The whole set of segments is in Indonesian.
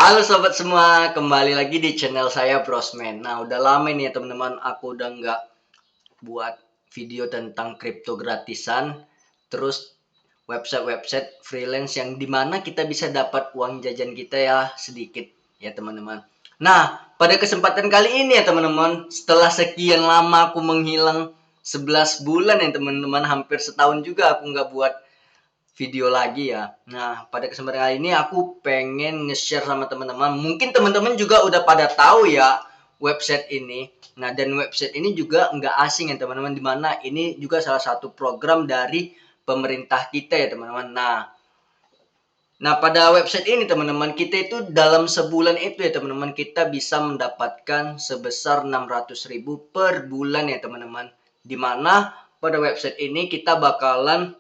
Halo sobat semua, kembali lagi di channel saya Brosman. Nah, udah lama nih ya teman-teman, aku udah nggak buat video tentang kripto gratisan, terus website-website freelance yang dimana kita bisa dapat uang jajan kita ya sedikit ya teman-teman. Nah, pada kesempatan kali ini ya teman-teman, setelah sekian lama aku menghilang 11 bulan ya teman-teman, hampir setahun juga aku nggak buat video lagi ya. Nah, pada kesempatan kali ini aku pengen nge-share sama teman-teman. Mungkin teman-teman juga udah pada tahu ya website ini. Nah, dan website ini juga nggak asing ya teman-teman. Dimana ini juga salah satu program dari pemerintah kita ya teman-teman. Nah, pada website ini teman-teman, kita itu dalam sebulan itu ya teman-teman, kita bisa mendapatkan sebesar 600.000 per bulan ya teman-teman. Dimana pada website ini kita bakalan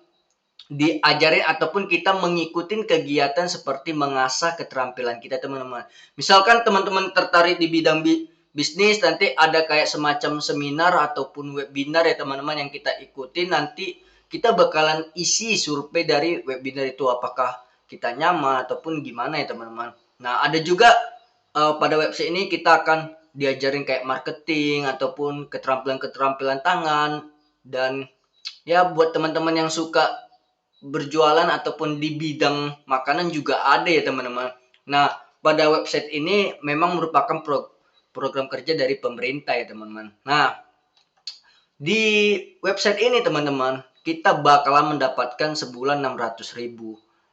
diajarin ataupun kita mengikuti kegiatan seperti mengasah keterampilan kita teman-teman. Misalkan teman-teman tertarik di bidang bisnis, nanti ada kayak semacam seminar ataupun webinar ya teman-teman yang kita ikuti. Nanti kita bakalan isi survei dari webinar itu, apakah kita nyaman ataupun gimana ya teman-teman. Nah, ada juga pada website ini kita akan diajarin kayak marketing ataupun keterampilan-keterampilan tangan. Dan ya buat teman-teman yang suka berjualan ataupun di bidang makanan juga ada ya teman-teman. Nah, pada website ini memang merupakan program kerja dari pemerintah ya teman-teman. Nah, di website ini teman-teman, kita bakalan mendapatkan sebulan 600.000.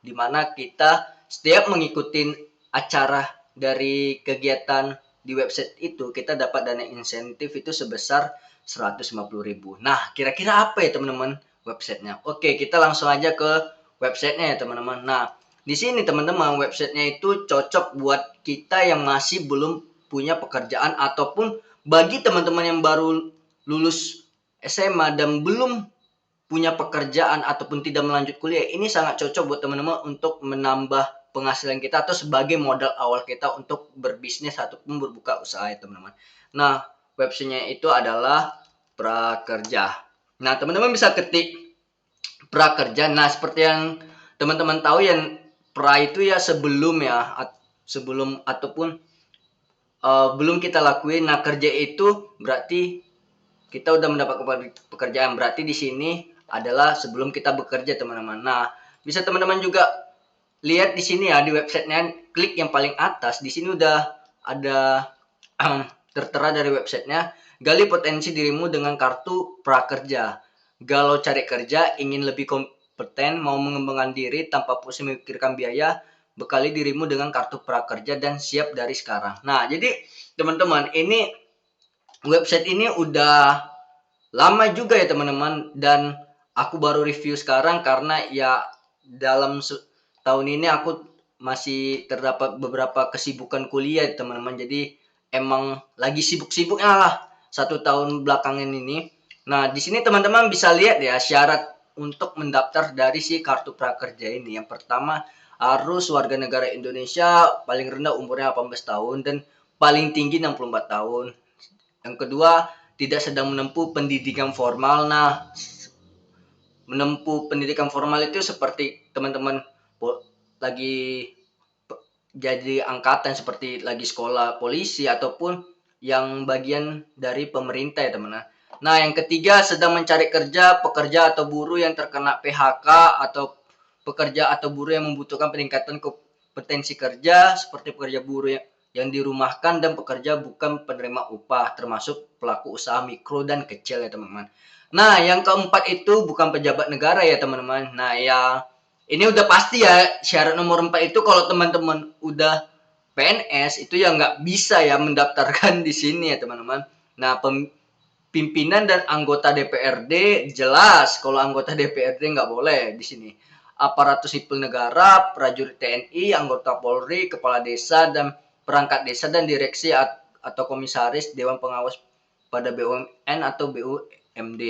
Dimana kita setiap mengikuti acara dari kegiatan di website itu, kita dapat dana insentif itu sebesar 150.000. Nah, kira-kira apa ya teman-teman websitenya? Oke, kita langsung aja ke websitenya ya teman-teman. Nah, di sini teman-teman websitenya itu cocok buat kita yang masih belum punya pekerjaan ataupun bagi teman-teman yang baru lulus SMA dan belum punya pekerjaan ataupun tidak melanjut kuliah, ini sangat cocok buat teman-teman untuk menambah penghasilan kita atau sebagai modal awal kita untuk berbisnis ataupun berbuka usaha ya teman-teman. Nah, websitenya itu adalah Prakerja. Nah, teman-teman bisa ketik Prakerja. Nah, seperti yang teman-teman tahu yang pra itu ya sebelum ya, sebelum ataupun belum kita lakuin. Nah, kerja itu berarti kita udah mendapat pekerjaan. Berarti di sini adalah sebelum kita bekerja teman-teman. Nah, bisa teman-teman juga lihat di sini ya di websitenya, klik yang paling atas. Di sini udah ada tertera dari websitenya, gali potensi dirimu dengan kartu prakerja. Galau cari kerja, ingin lebih kompeten, mau mengembangkan diri tanpa pusing memikirkan biaya, bekali dirimu dengan kartu prakerja dan siap dari sekarang. Nah, jadi teman-teman, ini website ini udah lama juga ya teman-teman, dan aku baru review sekarang karena ya dalam tahun ini aku masih terdapat beberapa kesibukan kuliah teman-teman, jadi emang lagi sibuk-sibuknya lah 1 tahun belakangan ini. Nah, di sini teman-teman bisa lihat ya syarat untuk mendaftar dari si kartu prakerja ini. Yang pertama, harus warga negara Indonesia, paling rendah umurnya 18 tahun dan paling tinggi 64 tahun. Yang kedua, tidak sedang menempuh pendidikan formal. Nah, menempuh pendidikan formal itu seperti teman-teman lagi jadi angkatan, seperti lagi sekolah polisi ataupun yang bagian dari pemerintah ya teman. Nah, yang ketiga, sedang mencari kerja, pekerja atau buruh yang terkena PHK atau pekerja atau buruh yang membutuhkan peningkatan kompetensi kerja, seperti pekerja buruh yang dirumahkan dan pekerja bukan penerima upah, termasuk pelaku usaha mikro dan kecil ya teman-teman. Nah, yang keempat itu bukan pejabat negara ya teman-teman. Nah, ya ini udah pasti ya, syarat nomor 4 itu kalau teman-teman udah PNS itu ya nggak bisa ya mendaftarkan di sini ya teman-teman. Nah, pimpinan dan anggota DPRD jelas, kalau anggota DPRD nggak boleh di sini. Aparatur sipil negara, prajurit TNI, anggota Polri, kepala desa dan perangkat desa dan direksi atau komisaris Dewan Pengawas pada BUMN atau BUMD.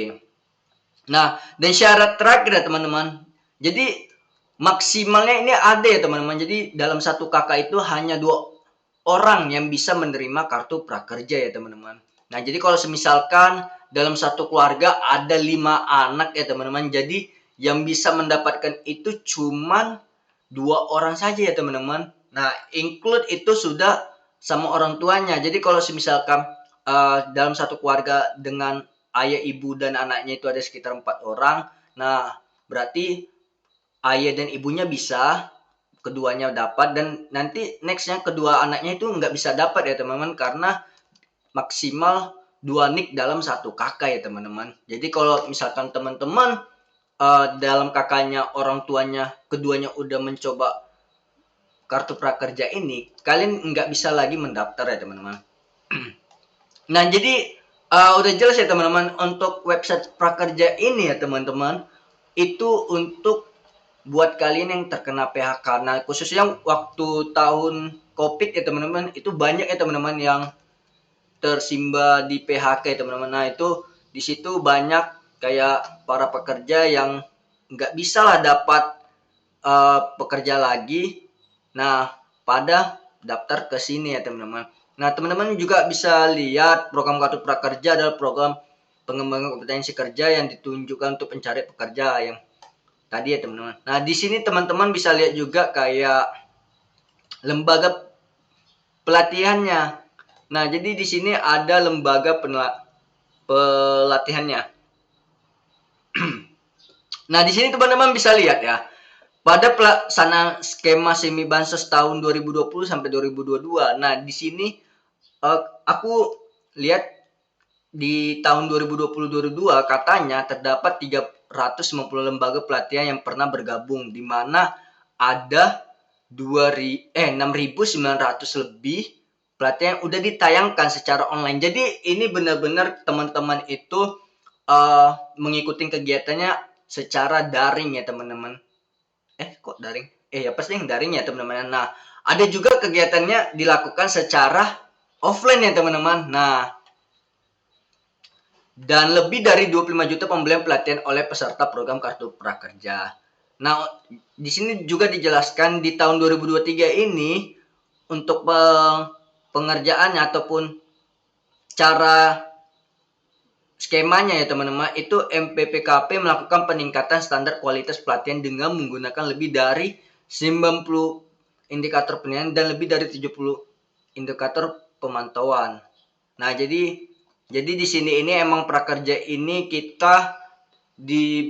Nah, dan syarat terakhir ya teman-teman. Jadi maksimalnya ini ada ya teman-teman. Jadi dalam satu kakak itu hanya 2 orang yang bisa menerima kartu prakerja ya teman-teman. Nah, jadi kalau semisalkan dalam satu keluarga ada 5 anak ya teman-teman. Jadi yang bisa mendapatkan itu cuman 2 orang saja ya teman-teman. Nah, include itu sudah sama orang tuanya. Jadi kalau misalkan dalam satu keluarga dengan ayah, ibu, dan anaknya itu ada sekitar 4 orang, nah berarti ayah dan ibunya bisa, keduanya dapat, dan nanti nextnya kedua anaknya itu nggak bisa dapat ya teman-teman, karena maksimal 2 nik dalam satu kakak ya teman-teman. Jadi kalau misalkan teman-teman dalam kakaknya orang tuanya keduanya udah mencoba kartu prakerja ini, kalian nggak bisa lagi mendaftar ya teman-teman. Nah, jadi udah jelas ya teman-teman, untuk website prakerja ini ya teman-teman, itu untuk buat kalian yang terkena PHK. Nah, khususnya waktu tahun COVID ya teman-teman, itu banyak ya teman-teman yang tersimba di PHK ya teman-teman. Nah, itu di situ banyak kayak para pekerja yang nggak bisa lah dapat pekerja lagi. Nah, pada daftar ke sini ya teman-teman. Nah, teman-teman juga bisa lihat program Kartu Prakerja adalah program pengembangan kompetensi kerja yang ditunjukkan untuk pencari pekerja yang tadi ya teman-teman. Nah, di sini teman-teman bisa lihat juga kayak lembaga pelatihannya. Nah, jadi di sini ada lembaga pelatihannya. Nah, di sini teman-teman bisa lihat ya. Pada pelaksanaan skema semi bansos tahun 2020 sampai 2022. Nah, di sini aku lihat di tahun 2020-2022 katanya terdapat 350 lembaga pelatihan yang pernah bergabung, di mana ada 6.900 lebih pelatihan yang udah ditayangkan secara online. Jadi ini benar-benar teman-teman itu mengikuti kegiatannya secara daring ya teman-teman. Kok daring? Ya pasti yang daring ya teman-teman. Nah, ada juga kegiatannya dilakukan secara offline ya teman-teman. Nah, dan lebih dari 25 juta pembelian pelatihan oleh peserta program Kartu Prakerja. Nah, di sini juga dijelaskan di tahun 2023 ini untuk pengerjaannya ataupun cara skemanya ya teman-teman, itu MPPKP melakukan peningkatan standar kualitas pelatihan dengan menggunakan lebih dari 90 indikator penilaian dan lebih dari 70 indikator pemantauan. Nah, jadi di sini ini emang prakerja ini kita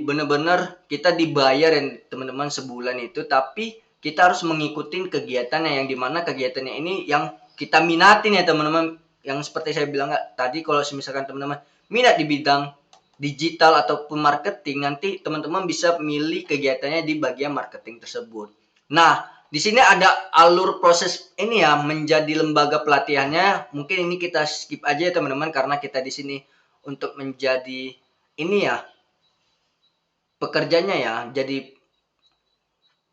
benar-benar kita dibayar ya teman-teman sebulan itu, tapi kita harus mengikuti kegiatannya yang dimana kegiatannya ini yang kita minatin ya teman-teman. Yang seperti saya bilang tadi, kalau misalkan teman-teman minat di bidang digital ataupun marketing, nanti teman-teman bisa milih kegiatannya di bagian marketing tersebut. Nah, di sini ada alur proses ini ya menjadi lembaga pelatihannya. Mungkin ini kita skip aja ya teman-teman, karena kita di sini untuk menjadi ini ya pekerjanya ya, jadi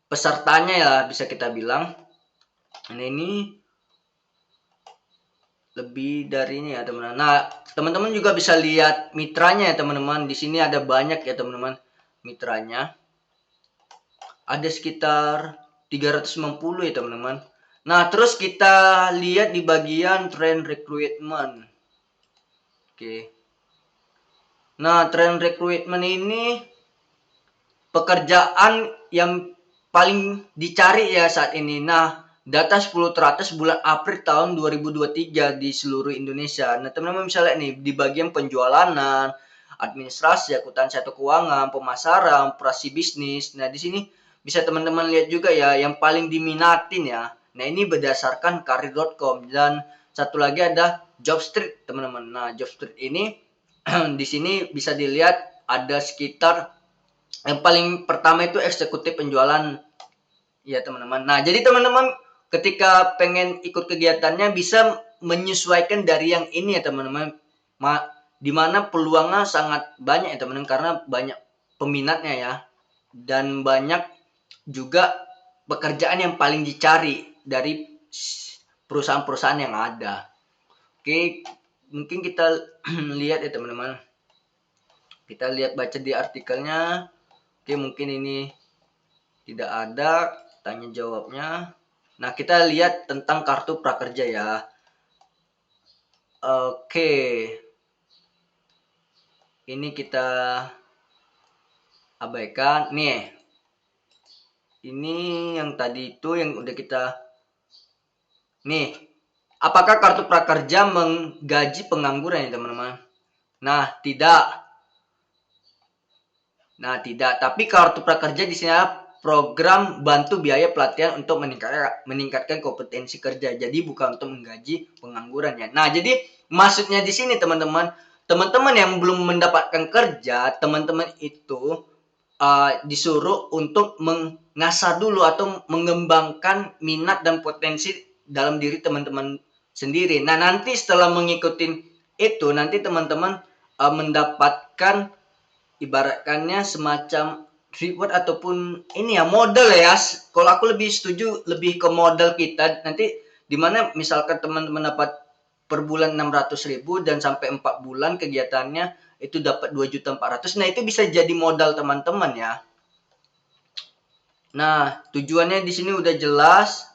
pesertanya ya bisa kita bilang. Nah, ini lebih dari ini ya teman-teman. Nah, teman-teman juga bisa lihat mitranya ya teman-teman. Di sini ada banyak ya teman-teman mitranya. Ada sekitar 390 ya teman-teman. Nah, terus kita lihat di bagian trend recruitment. Oke. Nah, trend recruitment ini pekerjaan yang paling dicari ya saat ini. Nah, data 10 teratas bulan April tahun 2023 di seluruh Indonesia. Nah, teman-teman bisa lihat nih di bagian penjualanan, administrasi, akuntansi atau keuangan, pemasaran, operasi bisnis. Nah, di sini bisa teman-teman lihat juga ya yang paling diminatin ya. Nah, ini berdasarkan karir.com, dan satu lagi ada Jobstreet, teman-teman. Nah, Jobstreet ini di sini bisa dilihat ada sekitar yang paling pertama itu eksekutif penjualan ya teman-teman. Nah, jadi teman-teman ketika pengen ikut kegiatannya bisa menyesuaikan dari yang ini ya teman-teman. Di mana peluangnya sangat banyak ya teman-teman, karena banyak peminatnya ya, dan banyak juga pekerjaan yang paling dicari dari perusahaan-perusahaan yang ada. Oke, mungkin kita lihat ya teman-teman. Kita lihat baca di artikelnya. Oke, mungkin ini tidak ada tanya jawabnya. Nah, kita lihat tentang kartu prakerja ya. Oke. Ini kita abaikan. Nih. Ini yang tadi itu yang udah kita Nih, apakah kartu prakerja menggaji pengangguran ya teman-teman? Nah, tidak. Nah, tidak. Tapi kartu prakerja di sini adalah program bantu biaya pelatihan untuk meningkatkan kompetensi kerja. Jadi bukan untuk menggaji pengangguran ya. Nah, jadi maksudnya di sini teman-teman, teman-teman yang belum mendapatkan kerja, teman-teman itu disuruh untuk mengasah dulu atau mengembangkan minat dan potensi dalam diri teman-teman sendiri. Nah, nanti setelah mengikuti itu, nanti teman-teman mendapatkan ibaratkannya semacam reward ataupun ini ya modal ya. Kalau aku lebih setuju lebih ke modal kita nanti dimana misalkan teman-teman dapat per bulan 600.000 dan sampai 4 bulan kegiatannya itu dapat 2.400.000. Nah, itu bisa jadi modal teman-teman ya. Nah, tujuannya di sini udah jelas.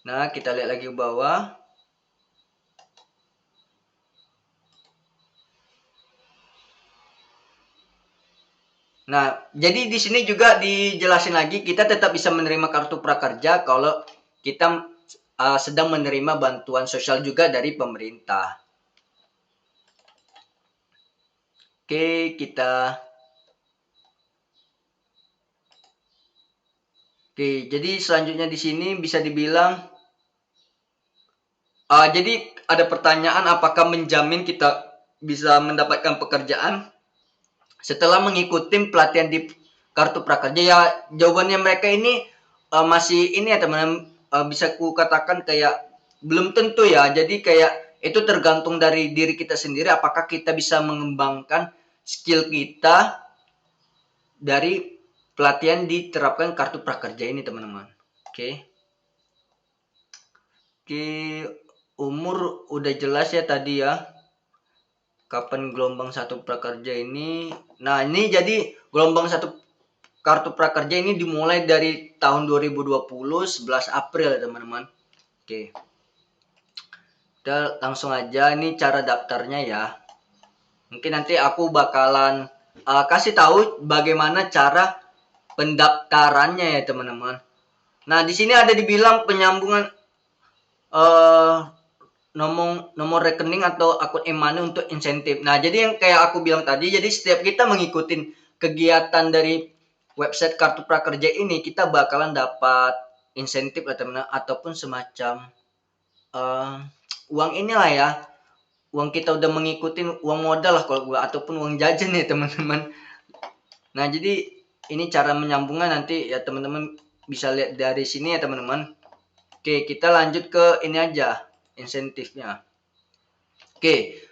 Nah, kita lihat lagi ke bawah. Nah, jadi di sini juga dijelasin lagi kita tetap bisa menerima kartu prakerja kalau kita sedang menerima bantuan sosial juga dari pemerintah. Oke, jadi selanjutnya di sini bisa dibilang jadi ada pertanyaan apakah menjamin kita bisa mendapatkan pekerjaan setelah mengikuti pelatihan di kartu prakerja ya. Jawabannya mereka ini masih ini ya teman-teman, bisa ku katakan kayak belum tentu ya. Jadi kayak itu tergantung dari diri kita sendiri apakah kita bisa mengembangkan skill kita dari pelatihan diterapkan kartu prakerja ini teman-teman. Oke. Oke, umur udah jelas ya tadi ya. Kapan gelombang satu prakerja ini? Nah, ini jadi gelombang satu kartu prakerja ini dimulai dari tahun 2020 11 April ya teman-teman. Oke. Kita langsung aja ini cara daftarnya ya. Mungkin nanti aku bakalan kasih tahu bagaimana cara pendaftarannya ya teman-teman. Nah, di sini ada dibilang penyambungan nomor rekening atau akun e-money untuk insentif. Nah, jadi yang kayak aku bilang tadi, jadi setiap kita mengikuti kegiatan dari website kartu prakerja ini, kita bakalan dapat insentif ataupun semacam uang inilah ya. Uang kita udah mengikuti uang modal lah kalau gua ataupun uang jajan ya teman-teman. Nah, jadi ini cara menyambungnya nanti ya teman-teman bisa lihat dari sini ya teman-teman. Oke, kita lanjut ke ini aja insentifnya. Oke,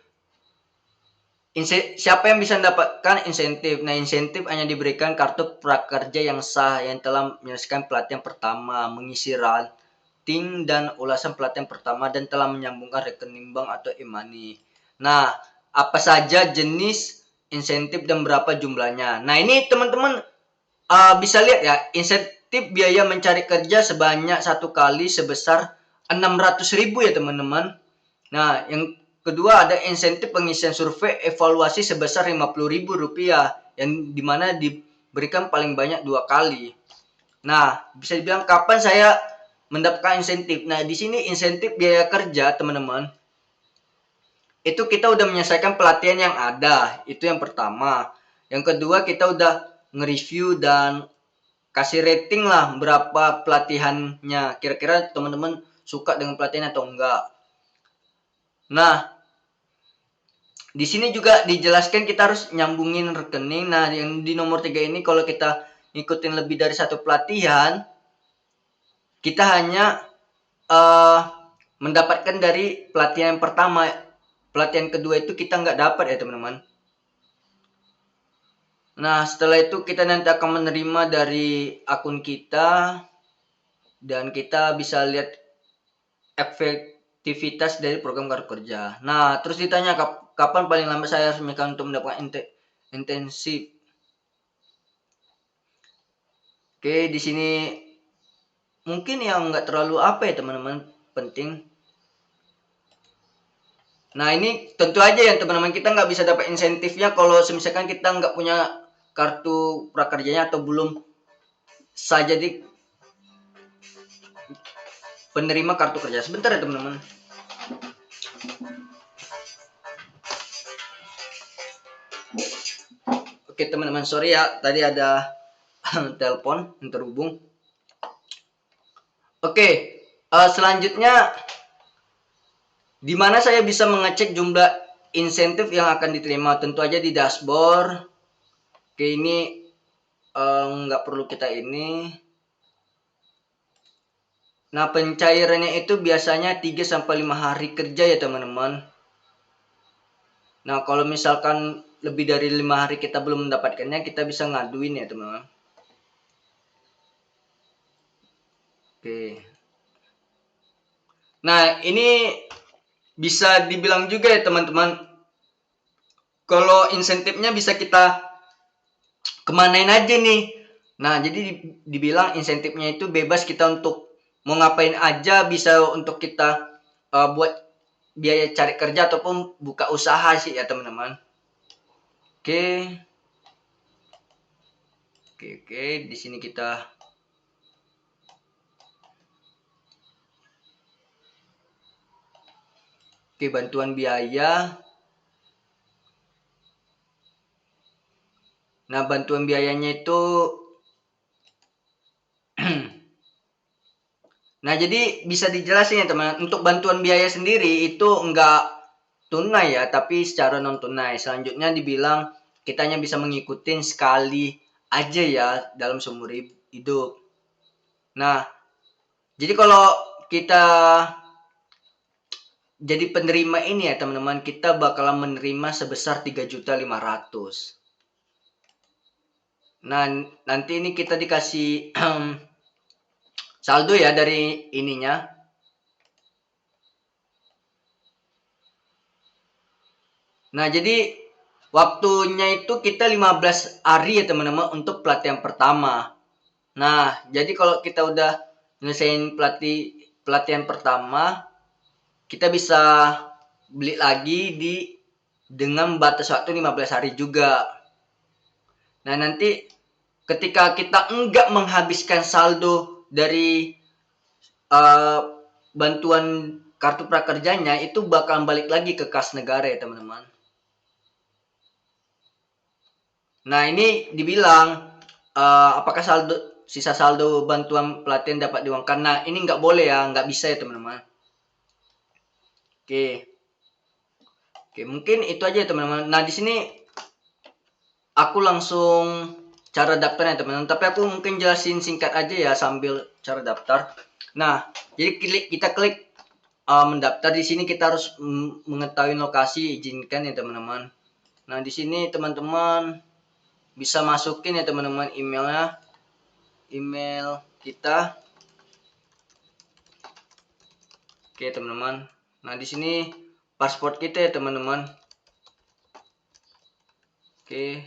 siapa yang bisa mendapatkan insentif? Nah, insentif hanya diberikan kartu prakerja yang sah yang telah menyelesaikan pelatihan pertama, mengisi ranting dan ulasan pelatihan pertama dan telah menyambungkan rekening bank atau e-money. Nah, apa saja jenis insentif dan berapa jumlahnya? Nah, ini teman-teman bisa lihat ya, insentif biaya mencari kerja sebanyak 1 kali sebesar 600.000 ya teman-teman. Nah, yang kedua ada insentif pengisian survei evaluasi sebesar Rp50.000 yang dimana diberikan paling banyak 2 kali. Nah, bisa dibilang kapan saya mendapatkan insentif? Nah, di sini insentif biaya kerja teman-teman. Itu kita udah menyelesaikan pelatihan yang ada, itu yang pertama. Yang kedua kita udah nge-review dan kasih rating lah berapa pelatihannya. Kira-kira teman-teman suka dengan pelatihan atau enggak. Nah, di sini juga dijelaskan kita harus nyambungin rekening. Nah, yang di nomor 3 ini kalau kita ngikutin lebih dari satu pelatihan, kita hanya mendapatkan dari pelatihan yang pertama. Pelatihan kedua itu kita nggak dapat ya teman-teman. Nah, setelah itu kita nanti akan menerima dari akun kita dan kita bisa lihat efektivitas dari program kartu kerja. Nah, terus ditanya kapan paling lambat saya harus untuk mendapatkan intensif. Oke, di sini mungkin yang nggak terlalu apa ya teman-teman penting. Nah, ini tentu aja ya teman-teman kita nggak bisa dapat insentifnya kalau misalkan kita nggak punya kartu prakerjanya atau belum sah. Jadi penerima kartu kerja. Sebentar ya teman-teman. Oke teman-teman, sorry ya, tadi ada telepon yang terhubung. Oke, selanjutnya di mana saya bisa mengecek jumlah insentif yang akan diterima? Tentu aja di dashboard. Oke, ini nggak perlu kita ini. Nah, pencairannya itu biasanya 3-5 hari kerja ya teman-teman. Nah, kalau misalkan lebih dari 5 hari kita belum mendapatkannya, kita bisa ngaduin ya teman-teman. Oke. Nah, ini bisa dibilang juga ya teman-teman, kalau insentifnya bisa kita kemanain aja nih. Nah, jadi dibilang insentifnya itu bebas kita untuk mau ngapain aja, bisa untuk kita buat biaya cari kerja ataupun buka usaha sih ya teman-teman. Oke. Oke, di sini kita bantuan biaya. Nah, bantuan biayanya itu nah, jadi bisa dijelasin ya teman, untuk bantuan biaya sendiri itu enggak tunai ya, tapi secara non tunai. Selanjutnya dibilang kitanya bisa mengikuti sekali aja ya dalam seumur hidup. Nah, jadi kalau kita jadi penerima ini ya teman-teman, kita bakalan menerima sebesar 3.500.000. Nah, nanti ini kita dikasih saldo ya dari ininya. Nah, jadi waktunya itu kita 15 hari ya teman-teman untuk pelatihan pertama. Nah, jadi kalau kita udah nyelesain pelatihan pertama, kita bisa beli lagi dengan batas waktu 15 hari juga. Nah, nanti ketika kita enggak menghabiskan saldo dari bantuan kartu prakerjanya, itu bakal balik lagi ke kas negara ya teman-teman. Nah, ini dibilang apakah sisa saldo bantuan pelatihan dapat diuangkan? Nah, ini nggak boleh ya, nggak bisa ya teman-teman. Oke, mungkin itu aja ya teman-teman. Nah, di sini aku langsung cara daftarnya teman-teman. Tapi aku mungkin jelasin singkat aja ya sambil cara daftar. Nah, jadi kita klik mendaftar. Di sini kita harus mengetahui lokasi, izinkan ya teman-teman. Nah, di sini teman-teman bisa masukin ya teman-teman emailnya, email kita. Oke teman-teman. Nah, di sini paspor kita ya teman-teman. Oke.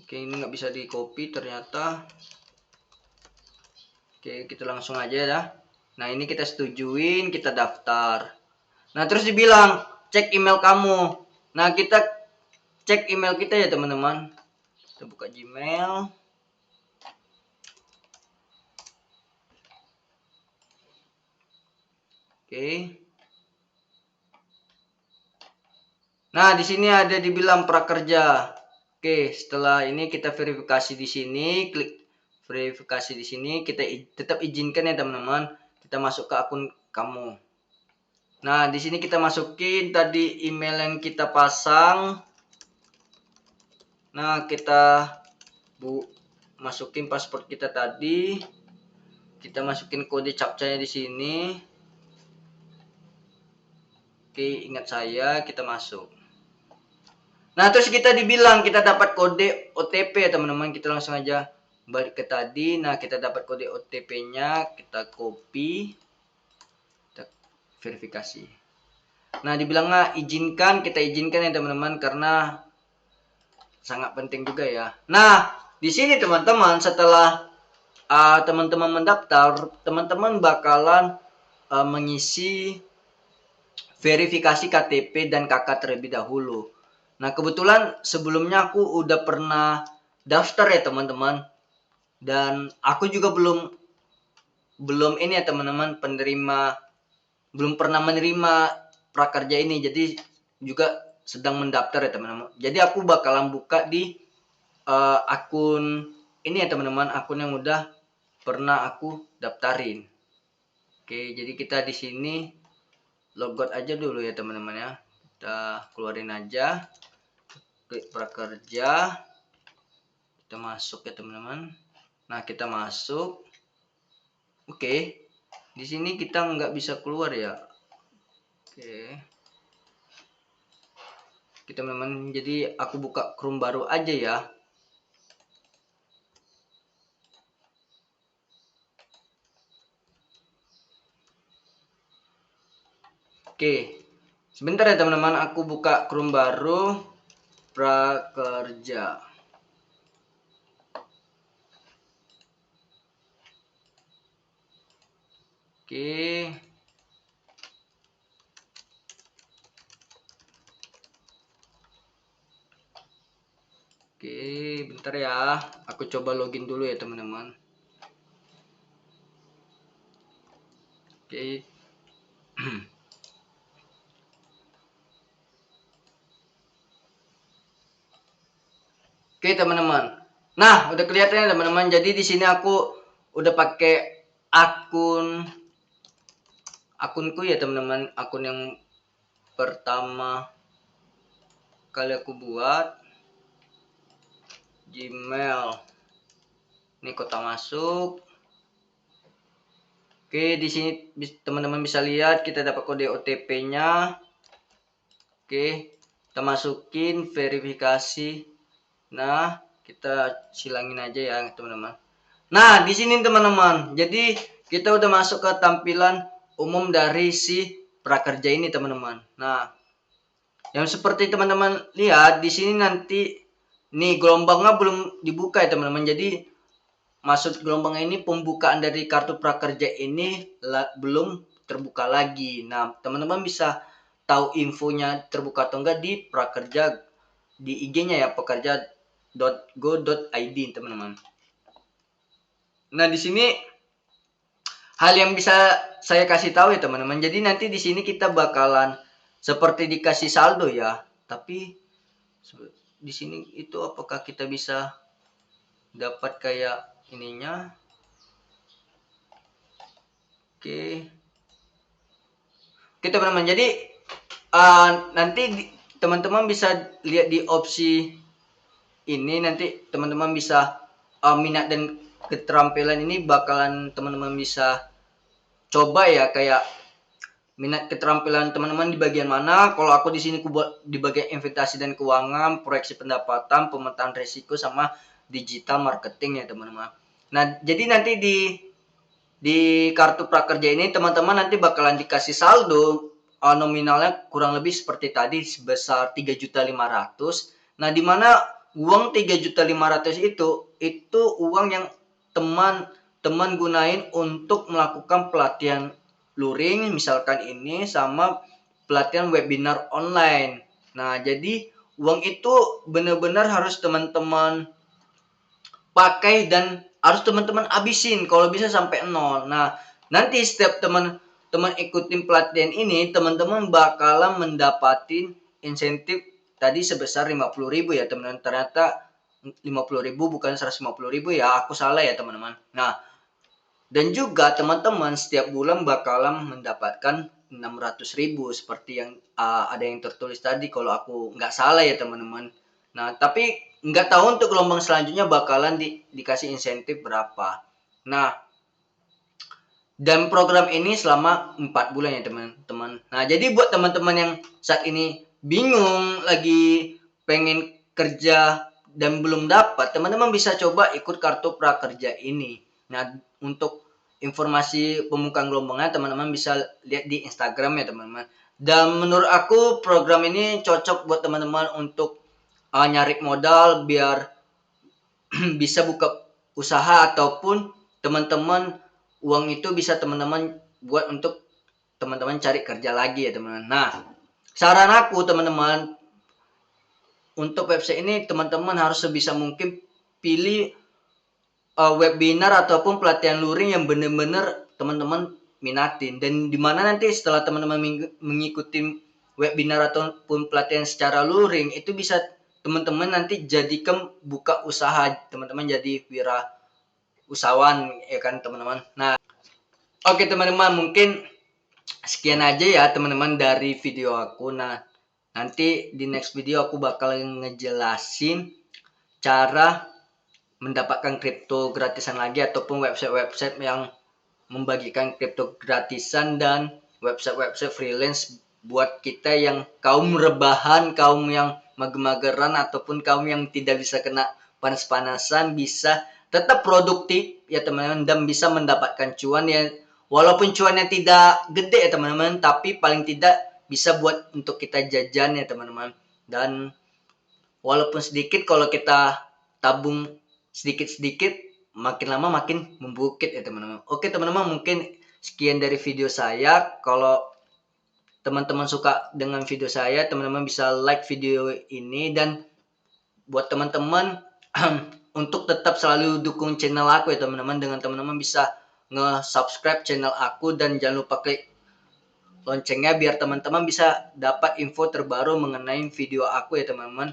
Oke, ini nggak bisa di copy ternyata. Oke, kita langsung aja ya. Nah, ini kita setujuin, kita daftar. Nah, terus dibilang cek email kamu. Nah, kita cek email kita ya teman-teman. Kita buka Gmail. Oke. Nah, di sini ada dibilang prakerja. Oke, setelah ini kita verifikasi di sini, klik verifikasi di sini, kita tetap izinkan ya teman-teman. Kita masuk ke akun kamu. Nah, di sini kita masukin tadi email yang kita pasang. Nah, kita masukin paspor kita tadi. Kita masukin kode captcha-nya di sini. Oke, ingat saya, kita masuk. Nah, terus kita dibilang kita dapat kode OTP ya teman-teman. Kita langsung aja balik ke tadi. Nah, kita dapat kode OTP-nya, kita copy, kita verifikasi. Nah, dibilangnya izinkan, kita izinkan ya teman-teman karena sangat penting juga ya. Nah, di sini teman-teman setelah teman-teman mendaftar, teman-teman bakalan mengisi verifikasi KTP dan KK terlebih dahulu. Nah, kebetulan sebelumnya aku udah pernah daftar ya teman-teman Dan aku juga belum ini ya teman-teman, belum pernah menerima prakerja ini, jadi juga sedang mendaftar ya teman-teman. Jadi aku bakalan buka di akun ini ya teman-teman, akun yang udah pernah aku daftarin. Oke, jadi kita di sini logout aja dulu ya teman-teman ya. Kita keluarin aja, klik prakerja, kita masuk ya teman-teman. Nah, kita masuk. Oke, di sini kita nggak bisa keluar ya. Oke, kita teman-teman, jadi aku buka Chrome baru aja ya. Oke, sebentar ya teman-teman, aku buka Chrome baru, prakerja. Oke. Oke, bentar ya. Aku coba login dulu ya teman-teman. Oke. Oke teman-teman. Nah, udah kelihatan ya teman-teman. Jadi di sini aku udah pakai akunku ya teman-teman. Akun yang pertama kali aku buat, Gmail. Ini kota masuk. Oke, di sini teman-teman bisa lihat kita dapat kode OTP-nya. Oke, kita masukin verifikasi. Nah, kita silangin aja ya teman-teman. Nah, di sini teman-teman. Jadi kita udah masuk ke tampilan umum dari si prakerja ini teman-teman. Nah, yang seperti teman-teman lihat di sini nanti nih gelombangnya belum dibuka ya teman-teman. Jadi maksud gelombang ini pembukaan dari kartu prakerja ini belum terbuka lagi. Nah, teman-teman bisa tahu infonya terbuka atau enggak di prakerja di IG-nya ya, pekerja.go.id teman-teman. Nah, di sini hal yang bisa saya kasih tahu ya teman-teman. Jadi nanti di sini kita bakalan seperti dikasih saldo ya. Tapi di sini itu apakah kita bisa dapat kayak ininya? Oke. Oke teman-teman. Jadi nanti teman-teman bisa lihat di opsi ini, nanti teman-teman bisa minat dan keterampilan ini bakalan teman-teman bisa coba ya, kayak minat keterampilan teman-teman di bagian mana. Kalau aku di sini di bagian investasi dan keuangan, proyeksi pendapatan, pemetaan risiko sama digital marketing ya teman-teman. Nah, jadi nanti di kartu prakerja ini teman-teman nanti bakalan dikasih saldo nominalnya kurang lebih seperti tadi sebesar 3.500.000. Nah, di mana uang 3.500.000 itu uang yang teman-teman gunain untuk melakukan pelatihan luring misalkan ini sama pelatihan webinar online. Nah, jadi uang itu benar-benar harus teman-teman pakai dan harus teman-teman habisin kalau bisa sampai nol. Nah, nanti setiap teman-teman ikutin pelatihan ini, teman-teman bakalan mendapatin insentif tadi sebesar 50.000 ya teman-teman. Ternyata 50.000 bukan 150.000 ya, aku salah ya teman-teman. Nah, dan juga teman-teman setiap bulan bakalan mendapatkan 600.000 seperti yang ada yang tertulis tadi kalau aku nggak salah ya teman-teman. Nah, tapi nggak tahu untuk gelombang selanjutnya bakalan dikasih insentif berapa. Nah, dan program ini selama 4 bulan ya teman-teman. Nah, jadi buat teman-teman yang saat ini bingung lagi pengen kerja dan belum dapat, teman-teman bisa coba ikut kartu prakerja ini. Nah, untuk informasi pembukaan gelombangnya teman-teman bisa lihat di Instagram ya teman-teman. Dan menurut aku program ini cocok buat teman-teman untuk nyari modal biar bisa buka usaha ataupun teman-teman uang itu bisa teman-teman buat untuk teman-teman cari kerja lagi ya teman-teman. Nah, saran aku teman-teman untuk website ini teman-teman harus sebisa mungkin pilih webinar ataupun pelatihan luring yang benar-benar teman-teman minatin, dan dimana nanti setelah teman-teman mengikuti webinar ataupun pelatihan secara luring itu bisa teman-teman nanti jadikan buka usaha, teman-teman jadi wira usahawan ya kan teman-teman. Nah, oke teman-teman, mungkin sekian aja ya teman-teman dari video aku. Nah, nanti di next video aku bakal ngejelasin cara mendapatkan kripto gratisan lagi, ataupun website-website yang membagikan kripto gratisan, dan website-website freelance buat kita yang kaum rebahan, kaum yang mager-mageran, ataupun kaum yang tidak bisa kena panas-panasan, bisa tetap produktif ya teman-teman, dan bisa mendapatkan cuan ya, walaupun cuannya tidak gede ya teman-teman, tapi paling tidak bisa buat untuk kita jajan ya teman-teman. Dan walaupun sedikit, kalau kita tabung sedikit-sedikit, makin lama makin membukit ya teman-teman. Oke teman-teman, mungkin sekian dari video saya. Kalau teman-teman suka dengan video saya, teman-teman bisa like video ini, dan buat teman-teman untuk tetap selalu dukung channel aku ya teman-teman, dengan teman-teman bisa nge-subscribe channel aku, dan jangan lupa klik loncengnya biar teman-teman bisa dapat info terbaru mengenai video aku ya teman-teman.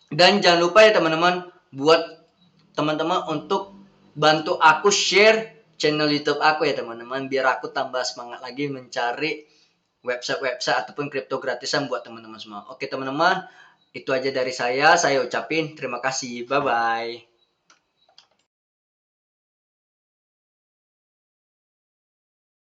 Dan jangan lupa ya teman-teman, buat teman-teman untuk bantu aku share channel YouTube aku ya teman-teman, biar aku tambah semangat lagi mencari website-website ataupun kripto gratisan buat teman-teman semua. Oke teman-teman, itu aja dari saya ucapin terima kasih. Bye bye.